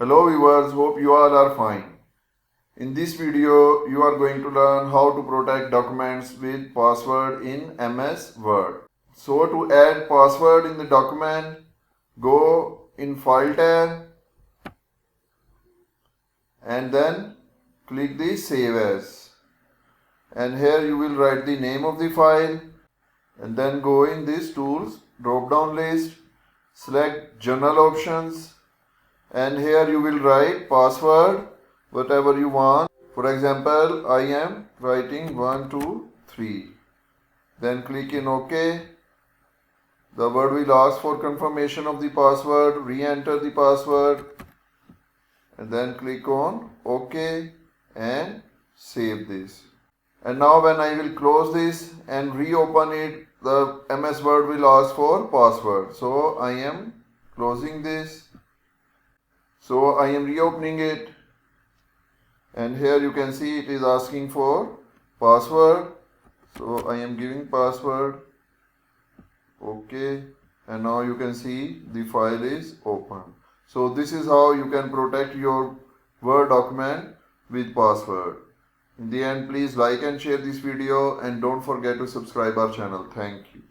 Hello viewers, hope you all are fine. In this video, you are going to learn how to protect documents with password in MS Word. So to add password in the document, go in File tab and then click the Save As. And here you will write the name of the file and then go in this Tools drop down list, select General Options. And here you will write password whatever you want. For example, I am writing 1 2 3. Then click in OK. The word will ask for confirmation of the password. Re-enter the password and then click on OK and save this. And now when I will close this and reopen it, the MS Word will ask for password. So I am closing this. So I am reopening it and here you can see it is asking for password. So I am giving password. Okay, and now you can see the file is open. So this is how you can protect your Word document with password. In the end, please like and share this video and don't forget to subscribe our channel. Thank you.